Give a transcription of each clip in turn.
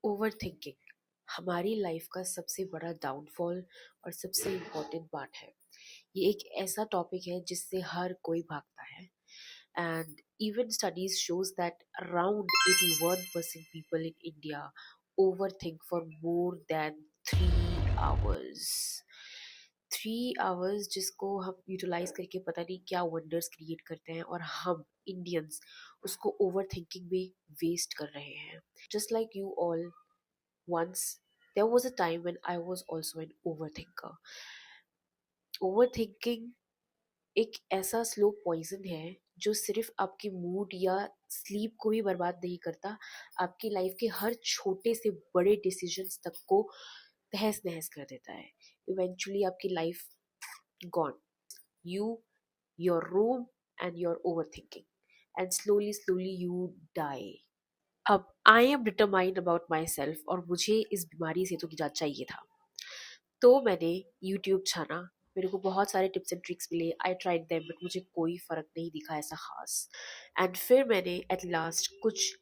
Over thinking हमारी life का सबसे बड़ा डाउनफॉल और सबसे इम्पोर्टेंट पार्ट है। ये एक ऐसा टॉपिक है जिससे हर कोई भागता है and even studies shows that around 81% people in India overthink for more than 3 hours. 3 hours जिसको हम यूटिलाइज करके पता नहीं क्या वंडर्स क्रिएट करते हैं और हम इंडियंस उसको ओवर थिंकिंग में वेस्ट कर रहे हैं। Just like you all, once there was a time when I was also an overthinker. Overthinking एक ऐसा स्लो पॉइजन है जो सिर्फ आपके मूड या स्लीप को ही बर्बाद नहीं करता, आपकी लाइफ के हर छोटे से बड़े डिसीजंस तक को तहस नहस कर देता है। इवेंचुअली आपकी life gone, you, your room and your over thinking, and slowly slowly you die. अब I am determined about myself और मुझे इस बीमारी से तो निजात चाहिए था। तो मैंने यूट्यूब छाना, मेरे को बहुत सारे टिप्स एंड ट्रिक्स मिले, आई ट्राइड देम बट मुझे कोई फ़र्क नहीं दिखा ऐसा ख़ास। एंड फिर मैंने एट लास्ट कुछ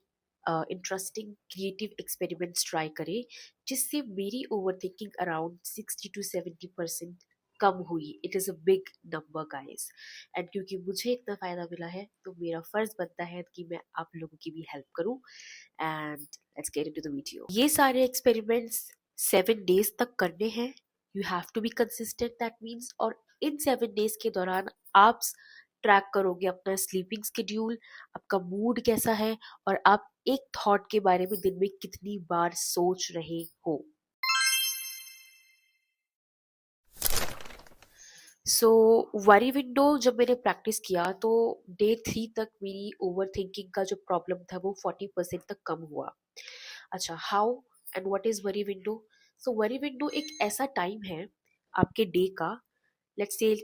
इंटरेस्टिंग क्रिएटिव एक्सपेरिमेंट्स ट्राई करे जिससे मेरी ओवर थिंकिंग अराउंड 60 to 70% कम हुई। It is a big number guys, and क्योंकि मुझे इतना फ़ायदा मिला है तो मेरा फ़र्ज़ बनता है कि मैं आप लोगों की भी हेल्प करूँ। And let's get into the video. ये सारे एक्सपेरिमेंट्स 7 डेज तक करने हैं। You have to be consistent, that means. और इन 7 डेज के दौरान आप ट्रैक करोगे अपना स्लीपिंग शेड्यूल, आपका मूड कैसा है और आप एक थॉट के बारे में दिन में कितनी बार सोच रहे हो। सो वरी विंडो जब मैंने प्रैक्टिस किया तो डे 3 तक मेरी ओवर थिंकिंग का जो प्रॉब्लम था वो 40% तक कम हुआ। अच्छा, how and what is worry window? So worry window एक ऐसा टाइम है आपके डे का, लेट्स से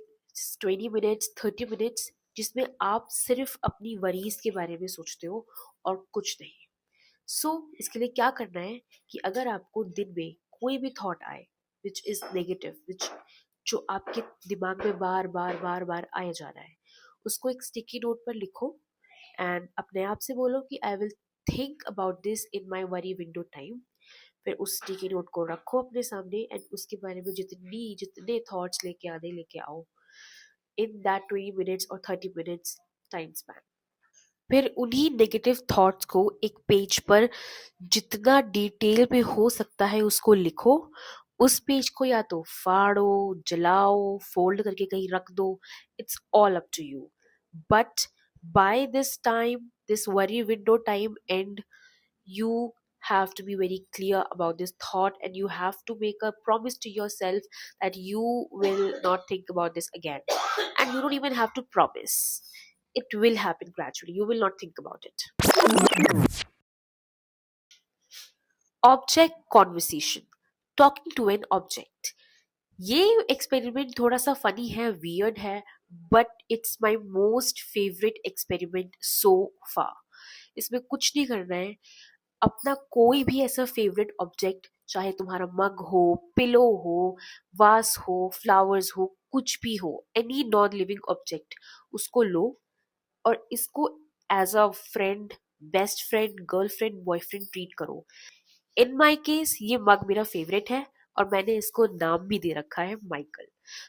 20 मिनट्स 30 मिनट्स, जिसमें आप सिर्फ अपनी वरीज के बारे में सोचते हो और कुछ नहीं। इसके लिए क्या करना है कि अगर आपको दिन में कोई भी थॉट आए विच इज नेगेटिव, विच जो आपके दिमाग में बार बार बार बार आया जा रहा है, उसको एक स्टिकी नोट पर लिखो एंड अपने आप से बोलो कि I will think about this in my worry window time. फिर उस स्टिकी नोट को रखो अपने सामने एंड उसके बारे में जितनी जितने थॉट्स लेके आओ इन दैट 20 मिनट्स और 30 मिनट्स टाइम स्पैन। फिर उन्हीं नेगेटिव थॉट्स को एक पेज पर जितना डिटेल में हो सकता है उसको लिखो। उस पेज को या तो फाड़ो, जलाओ, फोल्ड करके कहीं रख दो, it's all up to you. But by this time, this worry window time and, you have to be very clear about this thought and you have to make a promise to yourself that you will not think about this again. And you don't even have to promise, it will happen gradually, you will not think about it. Object conversation, talking to an object. ये experiment थोड़ा सा funny है, weird है, but it's my most favourite experiment so far. इसमें कुछ नहीं करना है, अपना कोई भी ऐसा फेवरेट ऑब्जेक्ट, चाहे तुम्हारा मग हो, पिलो हो, वास हो, फ्लावर्स हो, कुछ भी हो, एनी नॉन लिविंग ऑब्जेक्ट, उसको लो और इसको as a friend, best friend, girlfriend, boyfriend treat करो। इन माई केस ये मग मेरा फेवरेट है और मैंने इसको नाम भी दे रखा है माइकल।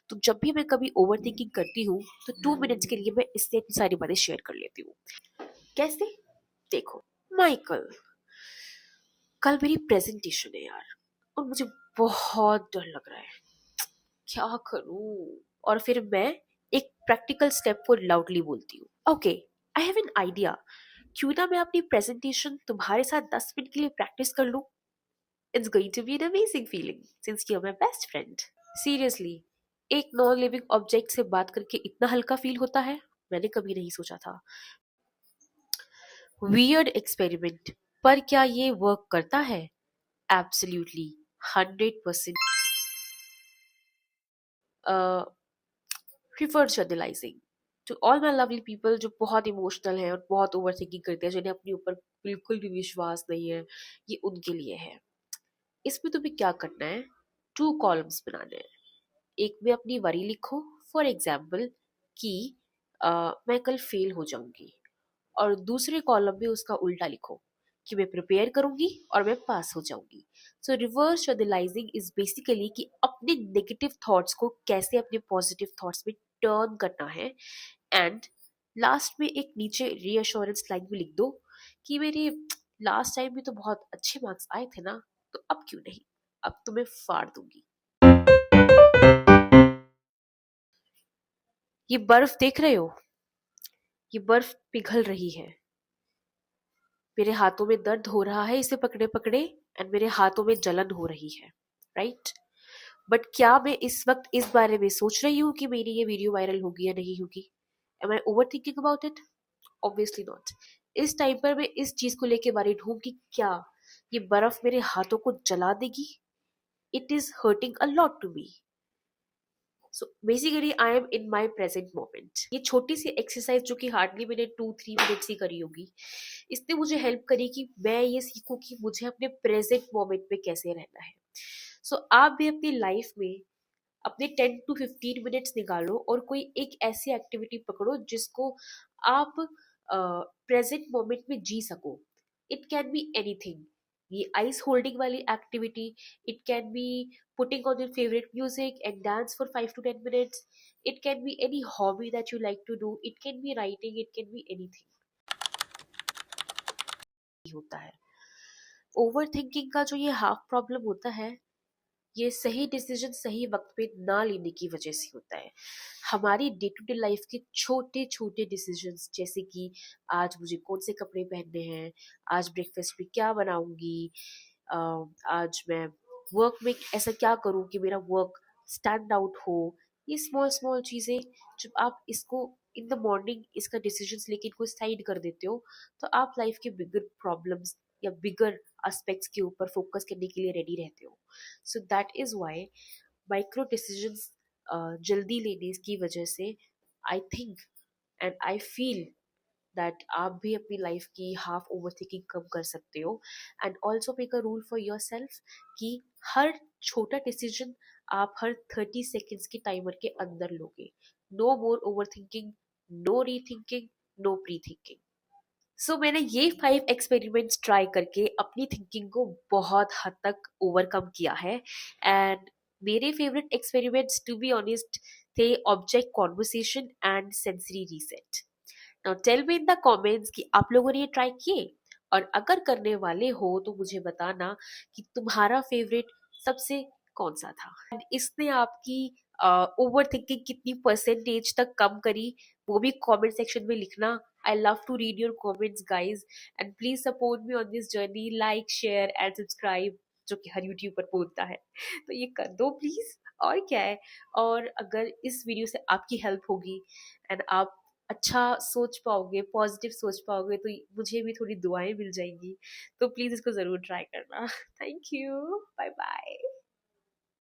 तो जब भी मैं कभी ओवर थिंकिंग करती हूँ तो 2 मिनट्स के लिए मैं इससे इतनी सारी बातें शेयर कर लेती हूँ। कैसे? देखो, माइकल, कल मेरी प्रेजेंटेशन है यार और मुझे बहुत डर लग रहा है, क्या करूं? और फिर मैं एक प्रैक्टिकल स्टेप को लाउडली बोलती हूँ, okay, I have an idea, क्यों ना मैं अपनी प्रेजेंटेशन तुम्हारे साथ 10 मिनट के लिए प्रैक्टिस कर लूं? It's going to be an amazing feeling since you are my best friend. Seriously, एक नॉन लिविंग ऑब्जेक्ट से बात करके इतना हल्का फील होता है, मैंने कभी नहीं सोचा था। वियर्ड एक्सपेरिमेंट, पर क्या ये वर्क करता है? Absolutely, 100%। Reverse journalizing, to all my lovely people जो बहुत इमोशनल हैं और बहुत ओवर थिंकिंग करते हैं, जिन्हें अपने ऊपर बिल्कुल भी विश्वास नहीं है, ये उनके लिए है। इसमें तुम्हें क्या करना है, 2 कॉलम्स बनाने हैं। एक में अपनी वरी लिखो, फॉर एग्जाम्पल कि मैं कल फेल हो जाऊंगी, और दूसरे कॉलम में उसका उल्टा लिखो कि मैं प्रिपेयर करूंगी और मैं पास हो जाऊंगी। सो रिवर्स जर्नलाइजिंग इज बेसिकली कि अपने नेगेटिव थॉट्स को कैसे अपने पॉजिटिव थॉट्स में टर्न करना है। एंड लास्ट में एक नीचे रीअश्योरेंस लाइन भी लिख दो कि मेरे लास्ट टाइम भी तो बहुत अच्छे मार्क्स आए थे ना, तो अब क्यों नहीं, अब तो मैं फाड़ दूंगी। ये बर्फ देख रहे हो, ये बर्फ पिघल रही है, मेरे हाथों में दर्द हो रहा है इसे पकड़े पकड़े, एंड मेरे हाथों में जलन हो रही है, राइट। बट क्या मैं इस वक्त इस बारे में सोच रही हूँ कि मेरी ये वीडियो वायरल होगी या नहीं होगी? Am I over thinking about it? Obviously not. इस टाइम पर मैं इस चीज को लेके वरीड हूँ कि क्या ये बर्फ मेरे हाथों को जला देगी? It is hurting a lot to me. So basically I am in my present moment. ये छोटी सी एक्सरसाइज जो कि हार्डली मैंने 2-3 मिनट्स ही करी होगी, इसने मुझे हेल्प करी कि मैं ये सीखूं कि मुझे अपने प्रेजेंट मोमेंट में कैसे रहना है। आप भी अपनी लाइफ में अपने 10 to 15 मिनट्स निकालो और कोई एक ऐसी एक्टिविटी पकड़ो जिसको आप प्रेजेंट मोमेंट में जी सको। It can be anything. ये आइस होल्डिंग वाली activity, it can be putting on your favourite music and dance for 5 to 10 minutes, it can be any hobby that you like to do, it can be writing, it can be anything होता है। Over thinking का जो ये half problem होता है, ये सही decision सही वक्त पे ना लेने की वजह से होता है। हमारी डे टू डे लाइफ के छोटे छोटे डिसीजंस, जैसे कि आज मुझे कौन से कपड़े पहनने हैं, आज ब्रेकफास्ट में क्या बनाऊंगी, आज मैं वर्क में ऐसा क्या करूं कि मेरा वर्क स्टैंड आउट हो। ये स्मॉल स्मॉल चीज़ें, जब आप इसको इन द मॉर्निंग इसका डिसीजंस लेके इनको साइड कर देते हो, तो आप लाइफ के बिगर प्रॉब्लम्स या बिगर एस्पेक्ट्स के ऊपर फोकस करने के लिए रेडी रहते हो। So that is why micro decisions जल्दी लेने की वजह से I think and I feel that आप भी अपनी लाइफ की हाफ ओवर थिंकिंग कम कर सकते हो। And also make a rule for your self कि हर छोटा डिसीजन आप हर 30 सेकेंड्स के टाइमर के अंदर लोगे। No more over thinking, no re thinking, no pre thinking. मैंने ये 5 एक्सपेरिमेंट्स ट्राई करके अपनी थिंकिंग को बहुत हद तक ओवरकम किया है। एंड मेरे favourite experiments to be honest थे object conversation and sensory reset. Now tell me in the comments कि आप लोगों ने ये ट्राई किए, और अगर करने वाले हो तो मुझे बताना कि तुम्हारा फेवरेट सबसे कौन सा था। And इसने आपकी ओवर थिंकिंग कितनी परसेंटेज तक कम करी, वो भी कमेंट सेक्शन में लिखना। I love to read your comments guys, and please support me on this journey, like share and subscribe, जो कि हर यूट्यूब पर बोलता है। तो ये कर दो प्लीज, और क्या है। और अगर इस वीडियो से आपकी हेल्प होगी एंड आप अच्छा सोच पाओगे, पॉजिटिव सोच पाओगे, तो मुझे भी थोड़ी दुआएं मिल जाएंगी। तो प्लीज इसको जरूर ट्राई करना। Thank you, bye bye.